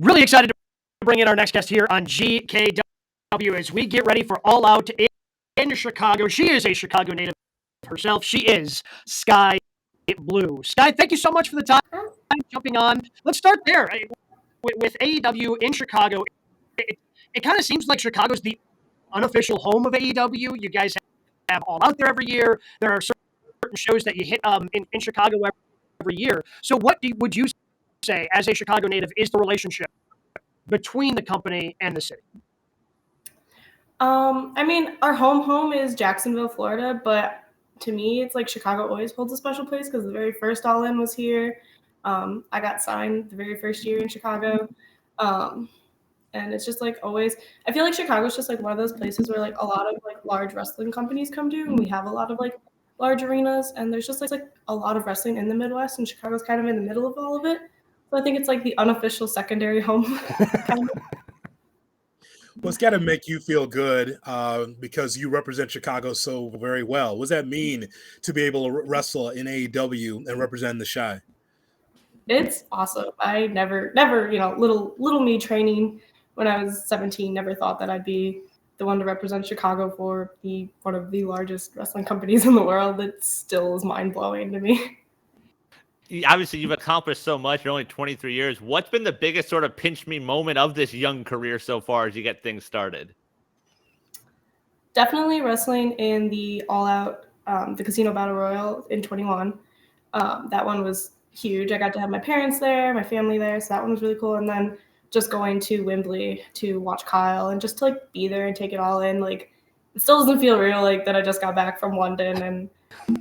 Really excited to bring in our next guest here on GKW as we get ready for All Out in Chicago. She is a Chicago native herself. She is Skye Blue. Skye, thank you so much for the time jumping on. Let's start there. With AEW in Chicago, it kind of seems like Chicago's the unofficial home of AEW. You guys have All Out there every year. There are certain shows that you hit in Chicago every year. So what would you say, as a Chicago native, is the relationship between the company and the city? I mean, our home is Jacksonville, Florida, but to me, it's like Chicago always holds a special place because the very first All In was here. I got signed the very first year in Chicago. And it's just like always, I feel like Chicago's just like one of those places where like a lot of like large wrestling companies come to, and we have a lot of like large arenas, and there's just like a lot of wrestling in the Midwest, and Chicago's kind of in the middle of all of it. So I think it's like the unofficial secondary home. Kind of. Well, it's got to make you feel good because you represent Chicago so very well. What does that mean to be able to wrestle in AEW and represent the Chi? It's awesome. I never, little me training when I was 17, never thought that I'd be the one to represent Chicago for one of the largest wrestling companies in the world. It still is mind-blowing to me. Obviously, you've accomplished so much. You're only 23 years. What's been the biggest sort of pinch me moment of this young career so far as you get things started? Definitely wrestling in the All Out, the Casino Battle Royal in 21. That one was huge. I got to have my parents there, my family there, so that one was really cool. And then just going to Wembley to watch Kyle and just to like be there and take it all in. Like, it still doesn't feel real, like that I just got back from London and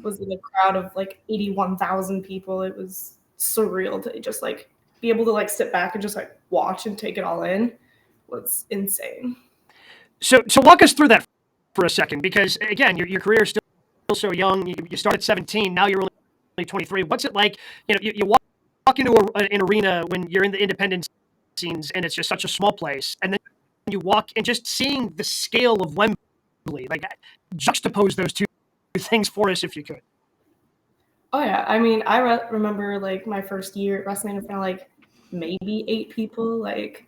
was in a crowd of like 81,000 people. It was surreal to just like be able to like sit back and just like watch and take it all in. It was insane. So walk us through that for a second, because again, your career is still so young. You started at 17, now you're only 23. What's it like? You walk into an arena when you're in the independent scenes and it's just such a small place, and then you walk and just seeing the scale of Wembley, like juxtapose those two things for us if you could. Oh yeah, I mean, I remember like my first year at wrestling in front of like maybe 8 people, like,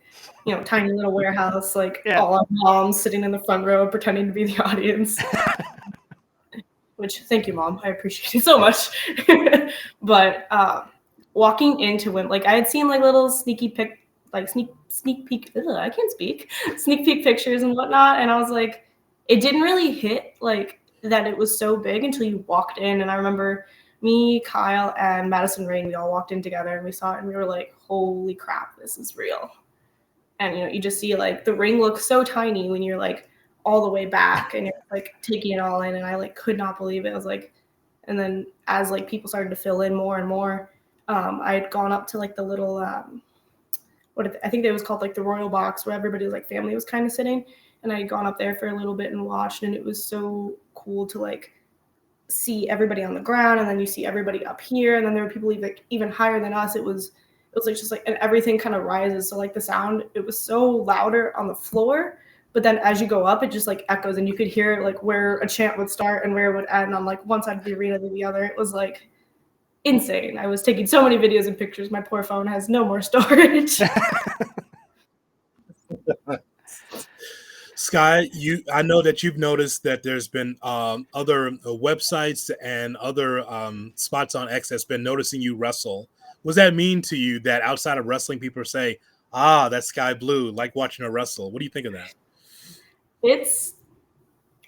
tiny little warehouse, like all our moms sitting in the front row pretending to be the audience. Which, thank you, Mom. I appreciate it so much. But walking into Wembley, like I had seen like little sneak peek pictures and whatnot, and I was like, it didn't really hit like that it was so big until you walked in. And I remember me, Kyle, and Madison Rain, we all walked in together and we saw it and we were like, holy crap, this is real. And you just see like the ring looks so tiny when you're like all the way back and you're like taking it all in, and I like could not believe it. I was like, and then as like people started to fill in more and more, I had gone up to like the little I think it was called like the Royal Box, where everybody was like family was kind of sitting, and I had gone up there for a little bit and watched, and it was so cool to like see everybody on the ground, and then you see everybody up here, and then there were people like even higher than us. It was like just like, and everything kind of rises, so like the sound, it was so louder on the floor, but then as you go up it just like echoes, and you could hear like where a chant would start and where it would end on like one side of the arena than the other. It was like insane. I was taking so many videos and pictures. My poor phone has no more storage. Skye, I know that you've noticed that there's been other websites and other spots on X that's been noticing you wrestle. What does that mean to you that outside of wrestling, people say, that's Skye Blue, like watching her wrestle? What do you think of that? It's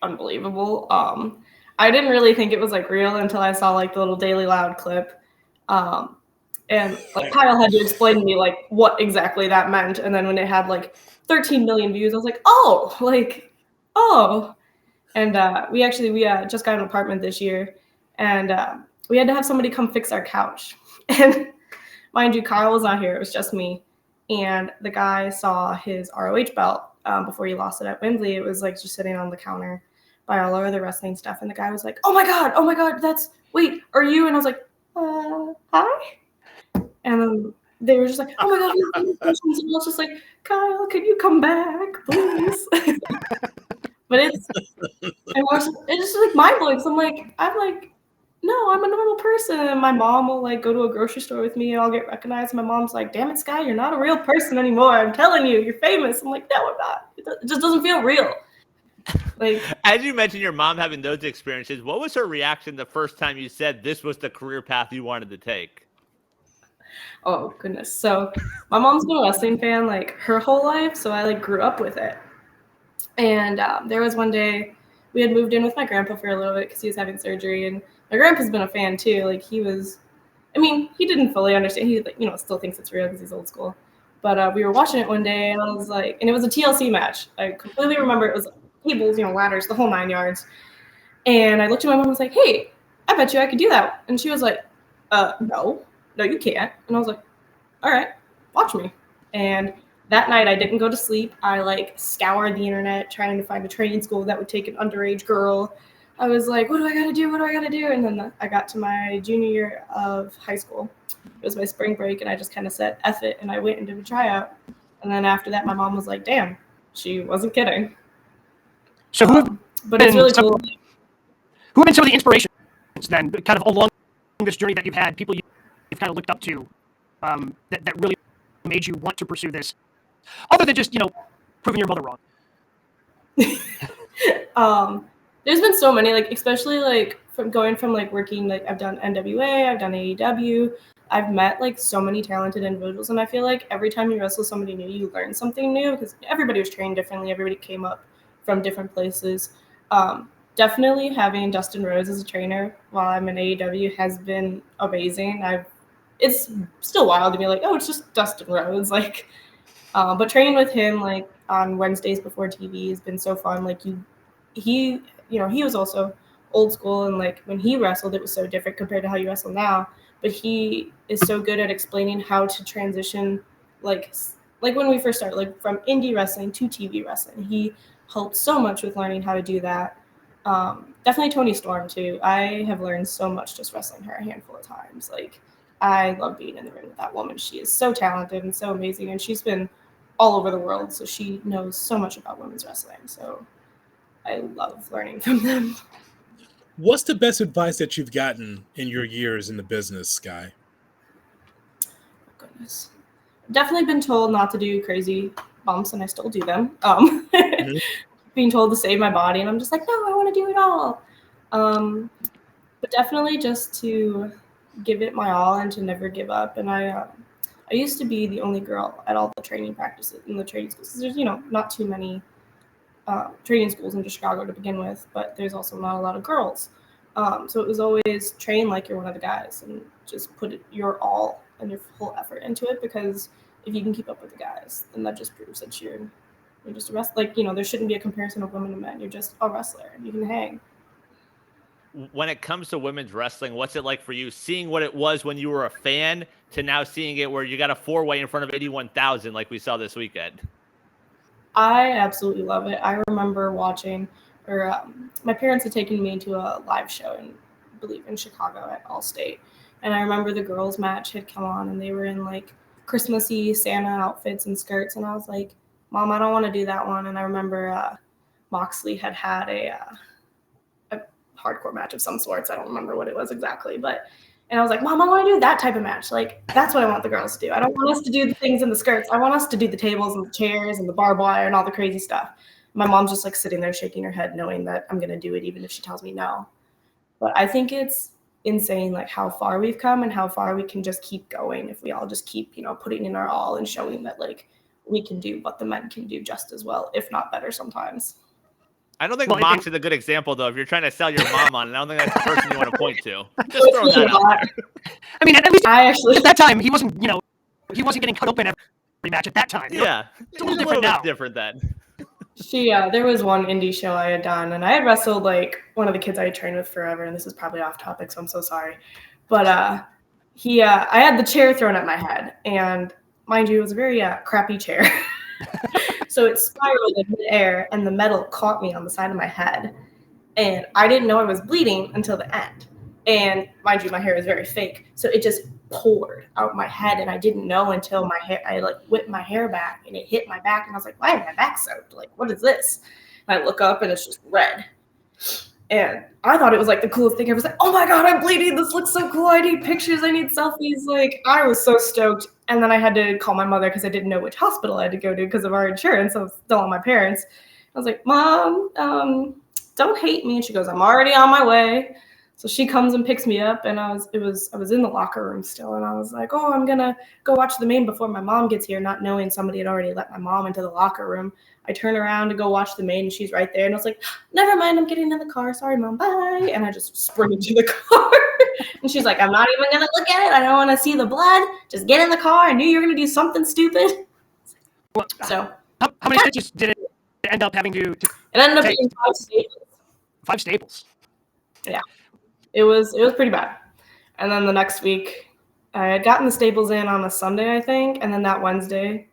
unbelievable. I didn't really think it was like real until I saw like the little Daily Loud clip. And like Kyle had to explain to me like what exactly that meant. And then when it had like 13 million views, I was like, oh. And we just got an apartment this year, and we had to have somebody come fix our couch. And mind you, Kyle was not here. It was just me. And the guy saw his ROH belt before he lost it at Wembley. It was like just sitting on the counter by all our other wrestling stuff. And the guy was like, oh my God, wait, are you? And I was like, hi? And then they were just like, oh my God, we have any questions? And I was just like, Kyle, can you come back, please? But it's just like mind blowing. So I'm like, I've like no, I'm a normal person. My mom will like go to a grocery store with me and I'll get recognized. My mom's like, damn it, Skye, you're not a real person anymore. I'm telling you, you're famous. I'm like, no, I'm not. It just doesn't feel real. Like, as you mentioned your mom having those experiences, what was her reaction the first time you said this was the career path you wanted to take? oh goodness. So my mom's been a wrestling fan like her whole life, so I like grew up with it. And there was one day we had moved in with my grandpa for a little bit because he was having surgery, and my grandpa's been a fan too. Like he didn't fully understand. He like still thinks it's real because he's old school. But we were watching it one day, and I was like, and it was a TLC match. I completely remember it was tables, ladders, the whole 9 yards. And I looked at my mom and was like, hey, I bet you I could do that. And she was like, no, you can't. And I was like, all right, watch me. And that night I didn't go to sleep. I like scoured the internet trying to find a training school that would take an underage girl. I was like, what do I got to do? What do I got to do? And then I got to my junior year of high school. It was my spring break, and I just kind of said, F it, and I went and did a tryout. And then after that, my mom was like, damn, she wasn't kidding. So but it's really cool. Who have been some of the inspirations then, kind of along this journey that you've had, people you've kind of looked up to that really made you want to pursue this, other than just, proving your mother wrong? There's been so many, like, especially like from like working, like I've done NWA, I've done AEW, I've met like so many talented individuals, and I feel like every time you wrestle somebody new, you learn something new because everybody was trained differently, everybody came up from different places. Definitely having Dustin Rhodes as a trainer while I'm in AEW has been amazing. It's still wild to be like, oh, it's just Dustin Rhodes, like, but training with him like on Wednesdays before TV has been so fun. Like he was also old school, and like when he wrestled, it was so different compared to how you wrestle now. But he is so good at explaining how to transition, like when we first started, like from indie wrestling to TV wrestling. He helped so much with learning how to do that. Definitely Toni Storm too. I have learned so much just wrestling her a handful of times. Like I love being in the ring with that woman. She is so talented and so amazing, and she's been all over the world, so she knows so much about women's wrestling. So I love learning from them. What's the best advice that you've gotten in your years in the business, Skye? Oh, goodness. Definitely been told not to do crazy bumps, and I still do them. Being told to save my body, and I'm just like, no, I want to do it all. But definitely just to give it my all and to never give up. And I used to be the only girl at all the training practices in the training schools. There's not too many training schools in Chicago to begin with, but there's also not a lot of girls. So it was always train like you're one of the guys and just put your all and your full effort into it, because if you can keep up with the guys, then that just proves that you're just a wrestler. Like, there shouldn't be a comparison of women and men. You're just a wrestler. You can hang. When it comes to women's wrestling, what's it like for you seeing what it was when you were a fan to now seeing it where you got a 4-way in front of 81,000 like we saw this weekend? I absolutely love it. I remember watching, my parents had taken me to a live show I believe in Chicago at Allstate. And I remember the girls' match had come on, and they were in like Christmassy Santa outfits and skirts. And I was like, Mom, I don't want to do that one. And I remember Moxley had a hardcore match of some sorts. I don't remember what it was exactly, and I was like, Mom, I want to do that type of match. Like, that's what I want the girls to do. I don't want us to do the things in the skirts. I want us to do the tables and the chairs and the barbed wire and all the crazy stuff. My mom's just like sitting there shaking her head, knowing that I'm going to do it even if she tells me no. But I think it's insane, like how far we've come and how far we can just keep going if we all just keep, putting in our all and showing that like we can do what the men can do just as well, if not better sometimes. I don't think Mox is a good example, though. If you're trying to sell your mom on it, I don't think that's the person you want to point to. Just throw that out there. I mean, at least at that time, he wasn't getting cut open every match at that time. Yeah, it's a little different now. Different then. There was one indie show I had done, and I had wrestled like one of the kids I had trained with forever, and this is probably off topic, so I'm so sorry. But I had the chair thrown at my head, and mind you, it was a very crappy chair. So it spiraled in midair, and the metal caught me on the side of my head. And I didn't know I was bleeding until the end. And mind you, my hair is very fake. So it just poured out my head, and I didn't know until I like whipped my hair back, and it hit my back. And I was like, why is my back soaked? Like, what is this? And I look up, and it's just red. And I thought it was like the coolest thing. I was like, oh my God, I'm bleeding. This looks so cool. I need pictures. I need selfies. Like, I was so stoked. And then I had to call my mother because I didn't know which hospital I had to go to because of our insurance. I was still on my parents. I was like, Mom, don't hate me. And she goes, I'm already on my way. So she comes and picks me up, and I was in the locker room still, and I was like, oh, I'm gonna go watch the main before my mom gets here, not knowing somebody had already let my mom into the locker room. I turn around to go watch the main, and she's right there, and I was like, never mind, I'm getting in the car. Sorry, Mom, bye. And I just sprint into the car. And she's like, I'm not even gonna look at it. I don't want to see the blood. Just get in the car. I knew you were gonna do something stupid. Well, So how many stitches did it end up having to it ended up take? being 5 staples. 5 staples. Yeah. It was pretty bad. And then the next week, I had gotten the staples in on a Sunday, I think, and then the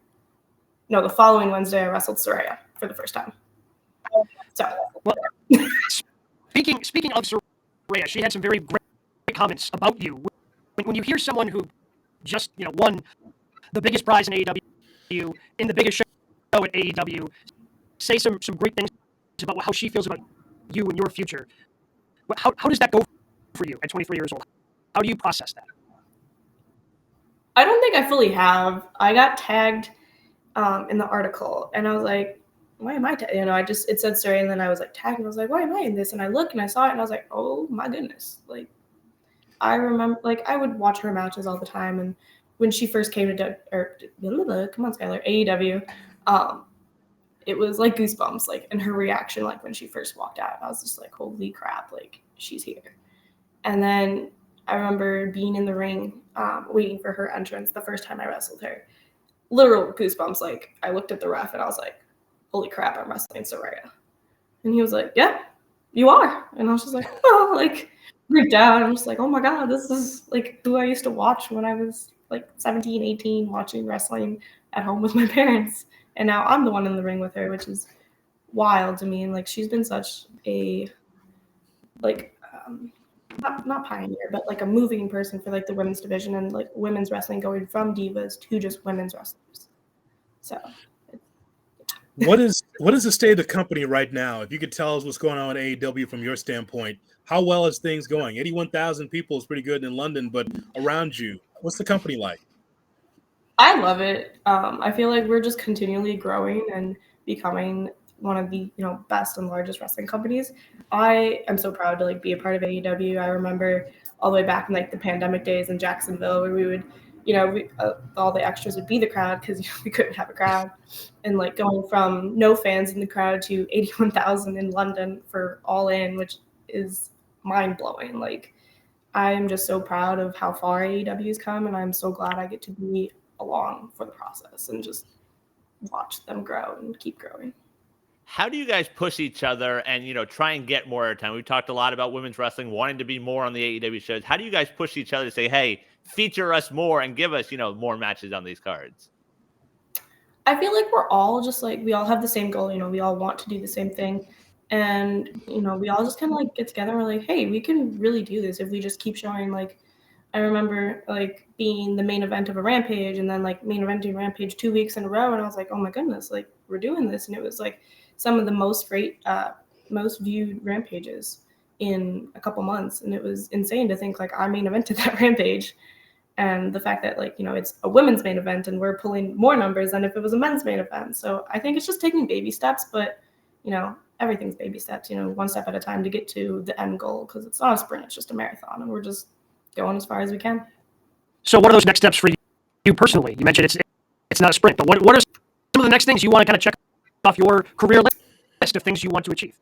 following Wednesday, I wrestled Saraya for the first time. So, well, speaking of Saraya, she had some very great comments about you. When you hear someone who just won the biggest prize in AEW in the biggest show at AEW say some great things about how she feels about you and your future, how does that go for you at 23 years old? How do you process that? I don't think I fully have. I got tagged in the article, and I was like, why am I tagged? It said Saraya, and then I was like tagged, and I was like, why am I in this? And I looked, and I saw it, and I was like, oh my goodness. Like, I remember, like, I would watch her matches all the time, and when she first came to come on, Skylar, AEW, it was like goosebumps, like, and her reaction, like, when she first walked out, I was just like, holy crap, like, she's here. And then I remember being in the ring, waiting for her entrance the first time I wrestled her. Literal goosebumps. Like, I looked at the ref and I was like, holy crap, I'm wrestling Saraya. And he was like, yeah, you are. And I was just like, oh, like, freaked out. I'm just like, oh my God, this is like who I used to watch when I was like 17, 18, watching wrestling at home with my parents. And now I'm the one in the ring with her, which is wild to me. And like, she's been such a, like, not pioneer, but like a moving person for like the women's division and like women's wrestling going from divas to just women's wrestlers. So what is the state of the company right now? If you could tell us what's going on with AEW from your standpoint, how well is things going? 81,000 people is pretty good in London, but around you, what's the company like? I love it. I feel like we're just continually growing and becoming one of the best and largest wrestling companies. I am so proud to like be a part of AEW. I remember all the way back in like the pandemic days in Jacksonville where we would all the extras would be the crowd because we couldn't have a crowd, and like going from no fans in the crowd to 81,000 in London for All In, which is mind blowing. Like, I am just so proud of how far AEW has come, and I'm so glad I get to be along for the process and just watch them grow and keep growing. How do you guys push each other and, try and get more airtime? We've talked a lot about women's wrestling wanting to be more on the AEW shows. How do you guys push each other to say, hey, feature us more and give us, more matches on these cards? I feel like we're all just like, we all have the same goal. We all want to do the same thing. And, we all just kind of like get together and we're like, hey, we can really do this if we just keep showing. Like, I remember like being the main event of a Rampage and then like main eventing Rampage 2 weeks in a row. And I was like, oh my goodness, like we're doing this. And it was like some of the most viewed Rampages in a couple months. And it was insane to think like I main evented that Rampage. And the fact that like, it's a women's main event and we're pulling more numbers than if it was a men's main event. So I think it's just taking baby steps, but everything's baby steps, one step at a time to get to the end goal. Cause it's not a sprint, it's just a marathon and we're just going as far as we can. So what are those next steps for you personally? You mentioned it's not a sprint, but what are some of the next things you want to kind of check off your career list of things you want to achieve?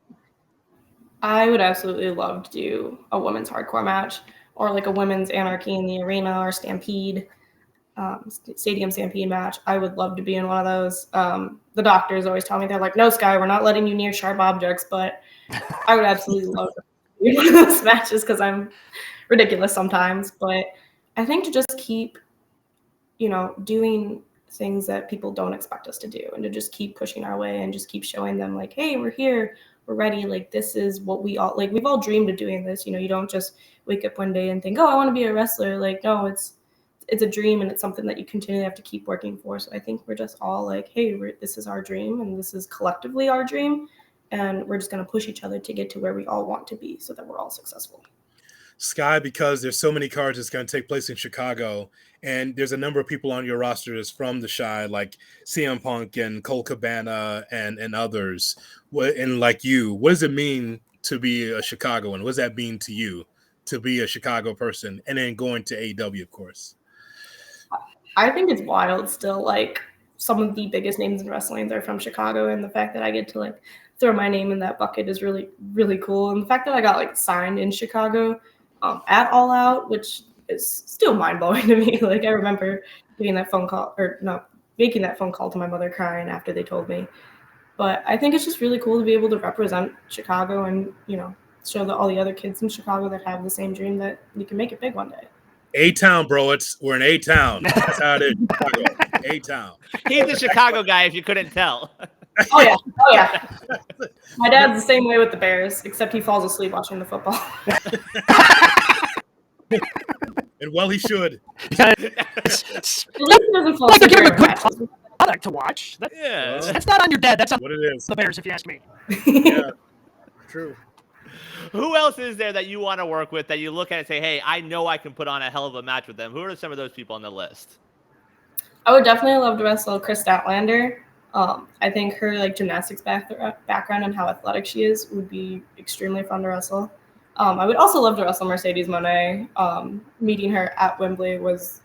I would absolutely love to do a women's hardcore match or like a women's Anarchy in the Arena or Stampede, Stadium Stampede match. I would love to be in one of those. The doctors always tell me, they're like, no, Skye, we're not letting you near sharp objects, but I would absolutely love to be in one of those matches because I'm ridiculous sometimes. But I think to just keep, doing things that people don't expect us to do and to just keep pushing our way and just keep showing them like, hey, we're here, we're ready. Like, this is what we all, like, we've all dreamed of doing this. You don't just wake up one day and think, oh, I want to be a wrestler. Like, no, it's a dream and it's something that you continually have to keep working for. So I think we're just all like, hey, this is our dream and this is collectively our dream. and we're just going to push each other to get to where we all want to be so that we're all successful. Skye, because there's so many cards that's going to take place in Chicago, and there's a number of people on your roster that's from the Chi, like CM Punk and Cole Cabana and others. And like you, what does it mean to be a Chicagoan? What does that mean to you to be a Chicago person and then going to AEW, of course? I think it's wild still. Like, some of the biggest names in wrestling are from Chicago, and the fact that I get to like throw my name in that bucket is really, really cool. And the fact that I got like signed in Chicago at All Out, which is still mind blowing to me. Like, I remember making that phone call to my mother, crying after they told me. But I think it's just really cool to be able to represent Chicago and, you know, show all the other kids in Chicago that have the same dream that we can make it big one day. A-Town, bro. We're in A-Town. That's how it is. Chicago. A-Town. He's a Chicago guy, if you couldn't tell. Oh, yeah. My dad's the same way with the Bears, except he falls asleep watching the football. And well, he should. At least he doesn't fall Like, they're asleep giving a during good matches. product to watch. That's not on your dad. That's on What it is. the Bears, if you ask me. Yeah, true. Who else is there that you want to work with that you look at and say, hey, I know I can put on a hell of a match with them? Who are some of those people on the list? I would definitely love to wrestle Chris Statlander. I think her like gymnastics background and how athletic she is would be extremely fun to wrestle. I would also love to wrestle Mercedes Moné. Meeting her at Wembley was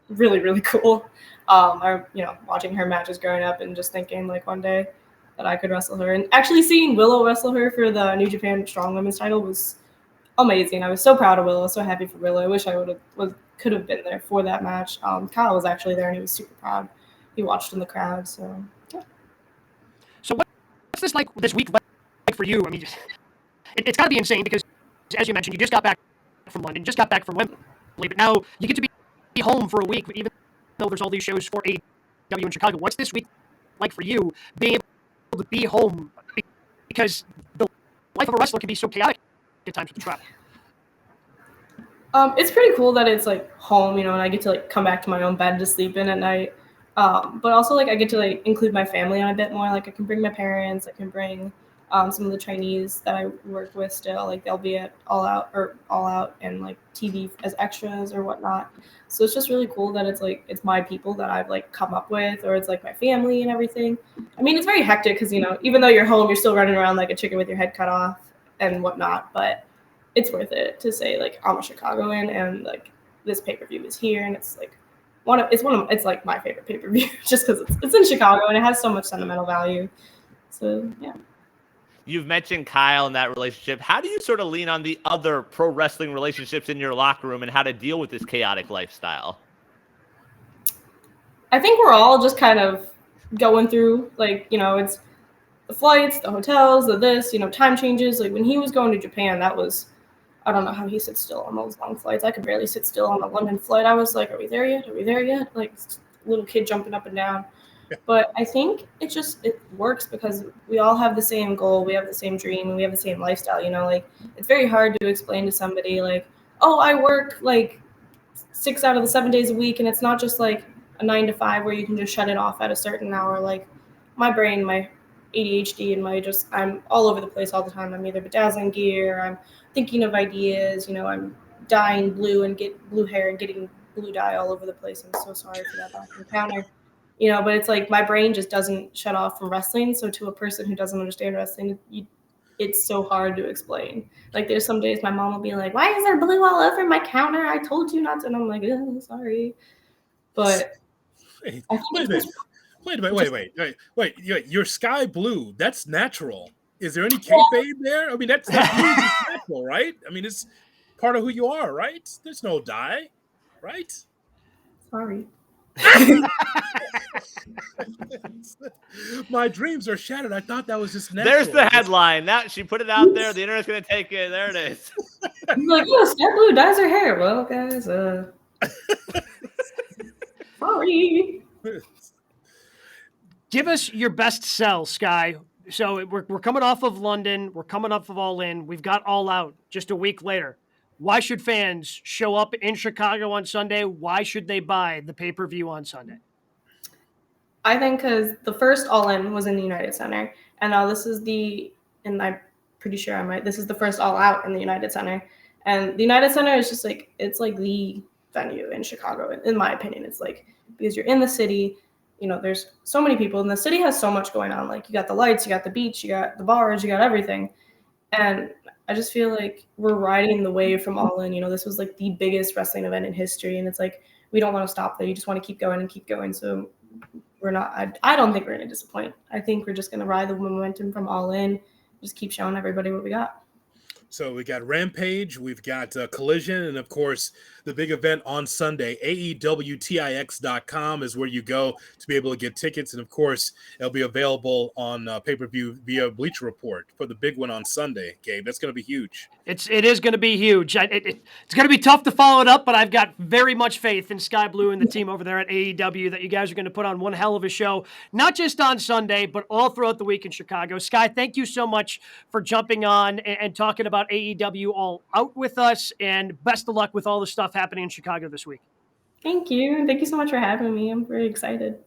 really, really cool. Watching her matches growing up and just thinking like one day that I could wrestle her. And actually seeing Willow wrestle her for the New Japan Strong Women's title was amazing. I was so proud of Willow, so happy for Willow. I wish I could have been there for that match. Kyle was actually there and he was super proud. He watched in the crowd, so yeah. So what's this like this week like for you? I mean, it's got to be insane because, as you mentioned, you just got back from London, just got back from Wembley, but now you get to be home for a week, even though there's all these shows for AEW in Chicago. What's this week like for you, being able to be home? Because the life of a wrestler can be so chaotic at times with the travel. It's pretty cool that it's like home, you know, and I get to like come back to my own bed to sleep in at night. But also like I get to like include my family on a bit more. Like I can bring my parents, I can bring some of the trainees that I work with still. Like they'll be at All Out and like TV as extras or whatnot. So it's just really cool that it's like it's my people that I've like come up with, or it's like my family and everything. I mean, it's very hectic because, you know, even though you're home, you're still running around like a chicken with your head cut off and whatnot. But it's worth it to say like I'm a Chicagoan and like this pay-per-view is here, and it's like it's like my favorite pay-per-view just because it's in Chicago and it has so much sentimental value. So yeah. You've mentioned Kyle and that relationship. How do you sort of lean on the other pro wrestling relationships in your locker room and how to deal with this chaotic lifestyle? I think we're all just kind of going through, like, you know, it's the flights, the hotels, the this, you know, time changes. Like when he was going to Japan, that was, I don't know how he sits still on those long flights. I could barely sit still on the London flight. I was like, are we there yet? Are we there yet? Like little kid jumping up and down. But I think it works because we all have the same goal. We have the same dream and we have the same lifestyle, you know, like it's very hard to explain to somebody like, oh, I work like 6 out of the 7 days a week. And it's not just like a 9 to 5 where you can just shut it off at a certain hour. Like my brain, my ADHD and I'm all over the place all the time. I'm either bedazzling gear, I'm thinking of ideas, you know, I'm dyeing blue and get blue hair and getting blue dye all over the place. I'm so sorry for that back encounter. You know, but it's like my brain just doesn't shut off from wrestling. So to a person who doesn't understand wrestling, it's so hard to explain. Like there's some days my mom will be like, why is there blue all over my counter? I told you not to. And I'm like, oh, sorry. But Wait a minute. Wait. You're Skye Blue. That's natural. Is there any kayfabe there? I mean, that's natural, right? I mean, it's part of who you are, right? There's no dye, right? Sorry. My dreams are shattered. I thought that was just natural. There's the headline. Now she put it out there. The internet's gonna take it. There it is. I'm like, yeah, Skye Blue dyes her hair. Well, guys, sorry. Give us your best sell, Skye. So we're coming off of London. We're coming off of All In. We've got All Out just a week later. Why should fans show up in Chicago on Sunday? Why should they buy the pay-per-view on Sunday? I think because the first All In was in the United Center, And now this is and I'm pretty sure I'm right, this is the first All Out in the United Center. And the United Center is just like, it's like the venue in Chicago, in my opinion. It's like, because you're in the city, there's so many people, and the city has so much going on. Like, you got the lights, you got the beach, you got the bars, you got everything. And I just feel like we're riding the wave from All In. This was like the biggest wrestling event in history, and it's like, we don't want to stop there. You just want to keep going and keep going. So we're not, I don't think we're going to disappoint. I think we're just going to ride the momentum from All In, just keep showing everybody what we got. So we got Rampage, we've got Collision, and of course, the big event on Sunday, AEWTIX.com is where you go to be able to get tickets. And of course, it'll be available on pay-per-view via Bleacher Report for the big one on Sunday, Gabe. That's going to be huge. It is going to be huge. It's going to be tough to follow it up, but I've got very much faith in Skye Blue and the team over there at AEW that you guys are going to put on one hell of a show, not just on Sunday, but all throughout the week in Chicago. Skye, thank you so much for jumping on and talking about AEW All Out with us, and best of luck with all the stuff happening in Chicago this week. Thank you. Thank you so much for having me. I'm very excited.